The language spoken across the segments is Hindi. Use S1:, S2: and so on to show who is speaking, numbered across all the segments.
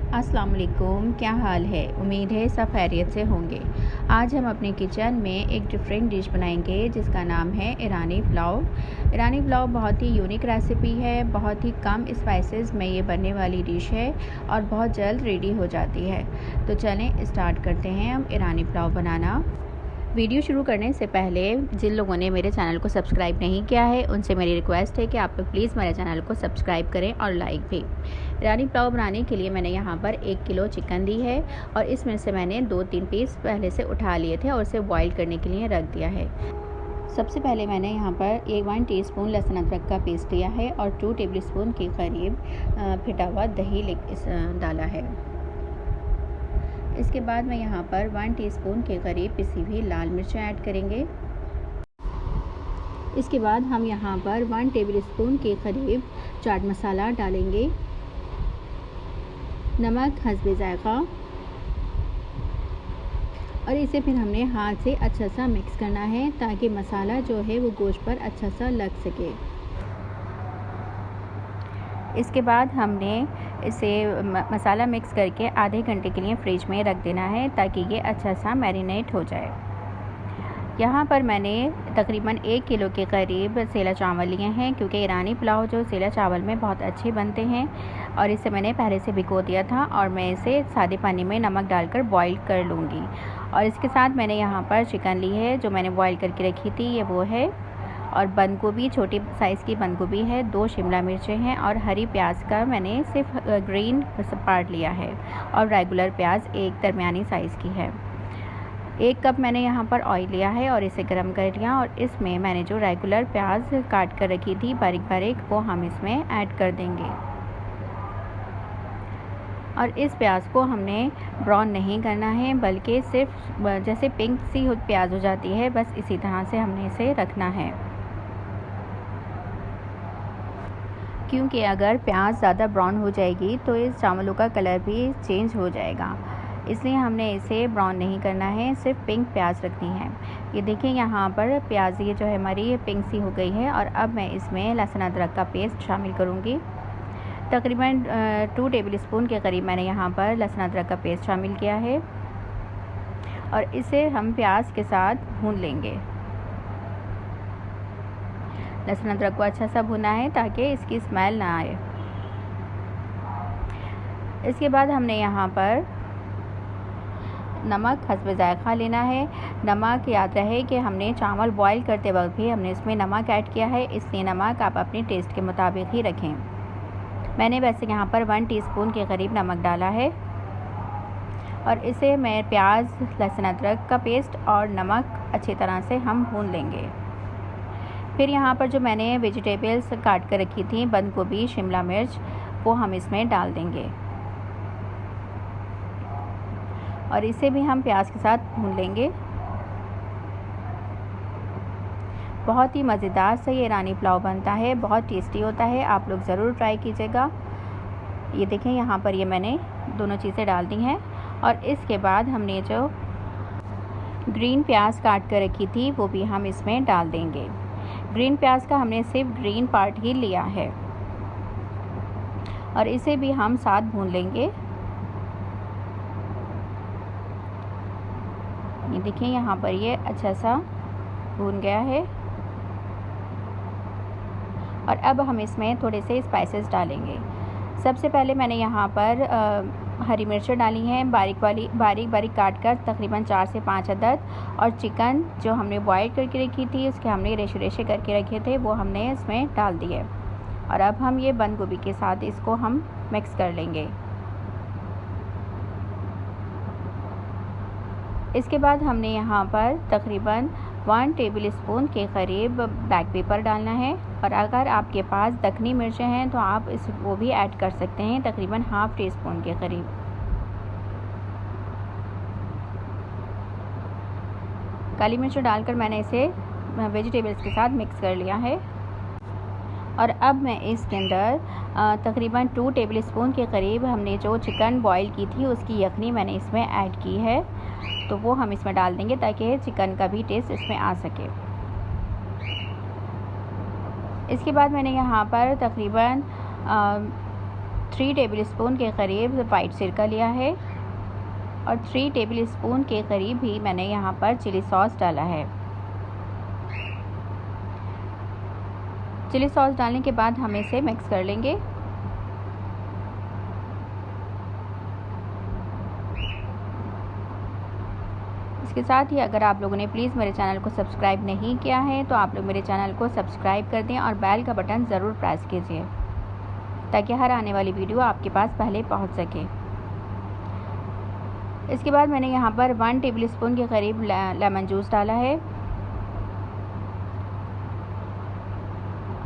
S1: अस्सलाम वालेकुम, क्या हाल है। उम्मीद है सब खैरियत से होंगे। आज हम अपने किचन में एक डिफरेंट डिश बनाएंगे जिसका नाम है ईरानी पुलाव। ईरानी पुलाव बहुत ही यूनिक रेसिपी है। बहुत ही कम स्पाइसेस में ये बनने वाली डिश है और बहुत जल्द रेडी हो जाती है। तो चलें स्टार्ट करते हैं हम ईरानी पुलाव बनाना। वीडियो शुरू करने से पहले जिन लोगों ने मेरे चैनल को सब्सक्राइब नहीं किया है उनसे मेरी रिक्वेस्ट है कि आप लोग प्लीज़ मेरे चैनल को सब्सक्राइब करें और लाइक भी। ईरानी पुलाव बनाने के लिए मैंने यहाँ पर 1 किलो चिकन ली है और इसमें से मैंने 2-3 पीस पहले से उठा लिए थे और उसे बॉईल करने के लिए रख दिया है। सबसे पहले मैंने यहाँ पर 1 टीस्पून लहसुन अदरक का पेस्ट लिया है और 2 टेबल स्पून के करीब फिटा हुआ दही डाला है। इसके बाद मैं यहाँ पर 1 टीस्पून के करीब पिसी हुई लाल मिर्चें ऐड करेंगे। इसके बाद हम यहाँ पर 1 टेबल स्पून के करीब चाट मसाला डालेंगे, नमक हस्बे ज़ायक़ा, और इसे फिर हमने हाथ से अच्छा सा मिक्स करना है ताकि मसाला जो है वो गोश्त पर अच्छा सा लग सके। इसके बाद हमने इसे मसाला मिक्स करके आधे घंटे के लिए फ्रिज में रख देना है ताकि ये अच्छा सा मैरिनेट हो जाए। यहाँ पर मैंने तकरीबन 1 किलो के करीब सेला चावल लिए हैं क्योंकि ईरानी पुलाव जो सेला चावल में बहुत अच्छे बनते हैं और इसे मैंने पहले से भिगो दिया था और मैं इसे सादे पानी में नमक डालकर बॉईल कर लूँगी। और इसके साथ मैंने यहाँ पर चिकन ली है जो मैंने बॉईल करके रखी थी, ये वो है। और बंद गोभी, छोटी साइज़ की बंद गोभी है, 2 शिमला मिर्चें हैं और हरी प्याज का मैंने सिर्फ ग्रीन पार्ट लिया है और रेगुलर प्याज 1 दरमियानी साइज़ की है। 1 कप मैंने यहाँ पर ऑयल लिया है और इसे गर्म कर लिया और इसमें मैंने जो रेगुलर प्याज काट कर रखी थी बारीक बारीक, वो हम इसमें ऐड कर देंगे। और इस प्याज को हमने ब्राउन नहीं करना है बल्कि सिर्फ जैसे पिंक सी प्याज हो जाती है, बस इसी तरह से हमने इसे रखना है। क्योंकि अगर प्याज ज़्यादा ब्राउन हो जाएगी तो इस चावलों का कलर भी चेंज हो जाएगा, इसलिए हमने इसे ब्राउन नहीं करना है, सिर्फ पिंक प्याज रखनी है। ये देखिए यहाँ पर प्याज ये जो है हमारी पिंक सी हो गई है। और अब मैं इसमें लहसुन अदरक का पेस्ट शामिल करूँगी। तकरीबन 2 टेबल स्पून के करीब मैंने यहाँ पर लहसुन अदरक का पेस्ट शामिल किया है और इसे हम प्याज के साथ भून लेंगे। लहसुन अदरक को अच्छा सा भुना है ताकि इसकी स्मेल ना आए। इसके बाद हमने यहाँ पर नमक हस्बे ज़ायक़ा लेना है। नमक याद रहे कि हमने चावल बॉईल करते वक्त भी हमने इसमें नमक ऐड किया है, इसलिए नमक आप अपने टेस्ट के मुताबिक ही रखें। मैंने वैसे यहाँ पर 1 टीस्पून के करीब नमक डाला है और इसे मैं प्याज, लहसुन अदरक का पेस्ट और नमक अच्छी तरह से हम भून लेंगे। फिर यहाँ पर जो मैंने वेजिटेबल्स काट कर रखी थी, बंद गोभी, शिमला मिर्च, वो हम इसमें डाल देंगे और इसे भी हम प्याज के साथ भून लेंगे। बहुत ही मज़ेदार से ये ईरानी पुलाव बनता है, बहुत टेस्टी होता है, आप लोग ज़रूर ट्राई कीजिएगा। ये देखें यहाँ पर ये मैंने दोनों चीज़ें डाल दी हैं और इसके बाद हमने जो ग्रीन प्याज काट कर रखी थी वो भी हम इसमें डाल देंगे। ग्रीन प्याज का हमने सिर्फ ग्रीन पार्ट ही लिया है और इसे भी हम साथ भून लेंगे। ये देखिए यहाँ पर ये अच्छा सा भून गया है और अब हम इसमें थोड़े से स्पाइसेस डालेंगे। सबसे पहले मैंने यहाँ पर हरी मिर्चें डाली हैं बारीक बारीक काट कर, तकरीबन 4 से 5 अदद। और चिकन जो हमने बॉईल करके रखी थी उसके हमने रेशे करके रखे थे वो हमने इसमें डाल दिए और अब हम ये बंद गोभी के साथ इसको हम मिक्स कर लेंगे। इसके बाद हमने यहाँ पर तकरीबन 1 टेबल स्पून के करीब ब्लैक पेपर डालना है और अगर आपके पास दखनी मिर्चें हैं तो आप वो भी ऐड कर सकते हैं, तकरीबन ½ टीस्पून के करीब। काली मिर्च डालकर मैंने इसे वेजिटेबल्स के साथ मिक्स कर लिया है और अब मैं इसके अंदर तकरीबन 2 टेबल स्पून के करीब हमने जो चिकन बॉईल की थी उसकी यखनी मैंने इसमें ऐड की है, तो वो हम इसमें डाल देंगे ताकि चिकन का भी टेस्ट इसमें आ सके। इसके बाद मैंने यहाँ पर तकरीबन 3 टेबलस्पून के करीब वाइट सिरका लिया है और 3 टेबलस्पून के करीब ही मैंने यहाँ पर चिली सॉस डाला है। चिली सॉस डालने के बाद हम इसे मिक्स कर लेंगे। इसके साथ ही अगर आप लोगों ने प्लीज़ मेरे चैनल को सब्सक्राइब नहीं किया है तो आप लोग मेरे चैनल को सब्सक्राइब कर दें और बेल का बटन ज़रूर प्रेस कीजिए ताकि हर आने वाली वीडियो आपके पास पहले पहुंच सके। इसके बाद मैंने यहाँ पर 1 टेबलस्पून के करीब लेमन जूस डाला है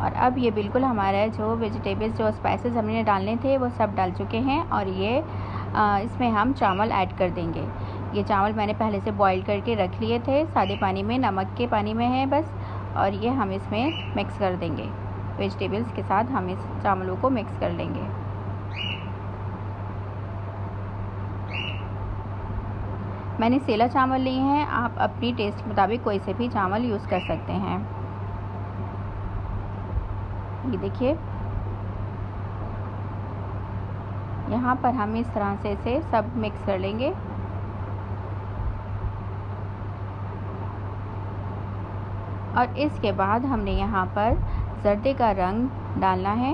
S1: और अब ये बिल्कुल हमारा जो वेजिटेबल्स जो स्पाइसेस हमने डालने थे वो सब डाल चुके हैं और ये इसमें हम चावल ऐड कर देंगे। ये चावल मैंने पहले से बॉईल करके रख लिए थे, सादे पानी में, नमक के पानी में है बस, और ये हम इसमें मिक्स कर देंगे। वेजिटेबल्स के साथ हम इस चावलों को मिक्स कर लेंगे। मैंने सेला चावल लिए हैं, आप अपनी टेस्ट मुताबिक कोई से भी चावल यूज़ कर सकते हैं। ये देखिए यहाँ पर हम इस तरह से इसे सब मिक्स कर लेंगे। और इसके बाद हमने यहाँ पर जर्दे का रंग डालना है।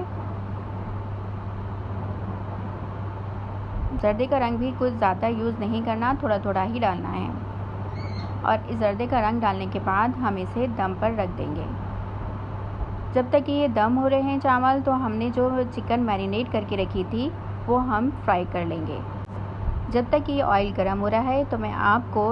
S1: जर्दे का रंग भी कुछ ज़्यादा यूज़ नहीं करना, थोड़ा थोड़ा ही डालना है। और इस जर्दे का रंग डालने के बाद हम इसे दम पर रख देंगे। जब तक ये दम हो रहे हैं चावल, तो हमने जो चिकन मैरिनेट करके रखी थी वो हम फ्राई कर लेंगे। जब तक ये ऑयल गर्म हो रहा है तो मैं आपको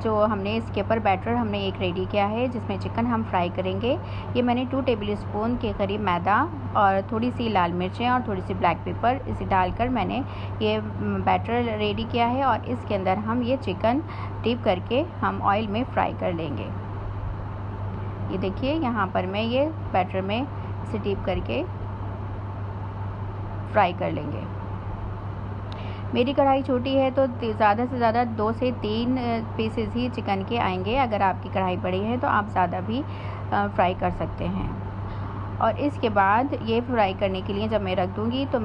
S1: जो हमने इसके ऊपर बैटर हमने एक रेडी किया है जिसमें चिकन हम फ्राई करेंगे। ये मैंने 2 टेबलस्पून के करीब मैदा और थोड़ी सी लाल मिर्चें और थोड़ी सी ब्लैक पेपर इसे डालकर मैंने ये बैटर रेडी किया है और इसके अंदर हम ये चिकन डिप करके हम ऑयल में फ्राई कर लेंगे। ये देखिए यहाँ पर मैं ये बैटर में इसे डिप करके फ्राई कर लेंगे। मेरी कढ़ाई छोटी है तो ज़्यादा से ज़्यादा 2 से 3 पीसेस ही चिकन के आएंगे। अगर आपकी कढ़ाई बड़ी है तो आप ज़्यादा भी फ्राई कर सकते हैं। और इसके बाद ये फ्राई करने के लिए जब मैं रख दूँगी तो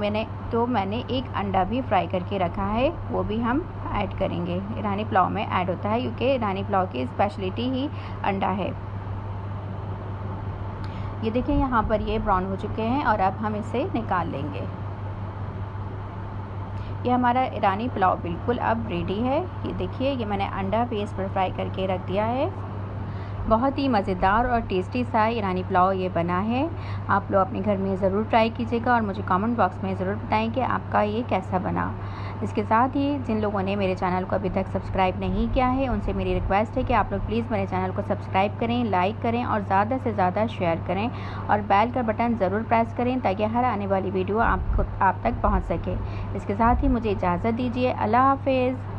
S1: मैंने एक अंडा भी फ्राई करके रखा है, वो भी हम ऐड करेंगे। ईरानी पुलाव में ऐड होता है क्योंकि ईरानी पुलाव की स्पेशलिटी ही अंडा है। ये देखिए यहाँ पर ये ब्राउन हो चुके हैं और अब हम इसे निकाल लेंगे। ये हमारा ईरानी पुलाव बिल्कुल अब रेडी है। ये देखिए ये मैंने अंडा पेस्ट पर फ्राई करके रख दिया है। बहुत ही मज़ेदार और टेस्टी सा ईरानी पुलाव ये बना है। आप लोग अपने घर में ज़रूर ट्राई कीजिएगा और मुझे कमेंट बॉक्स में ज़रूर बताएं कि आपका ये कैसा बना। इसके साथ ही जिन लोगों ने मेरे चैनल को अभी तक सब्सक्राइब नहीं किया है उनसे मेरी रिक्वेस्ट है कि आप लोग प्लीज़ मेरे चैनल को सब्सक्राइब करें, लाइक करें और ज़्यादा से ज़्यादा शेयर करें और बेल का बटन ज़रूर प्रेस करें ताकि हर आने वाली वीडियो आप तक पहुँच सके। इसके साथ ही मुझे इजाज़त दीजिए। अल्लाह हाफिज़।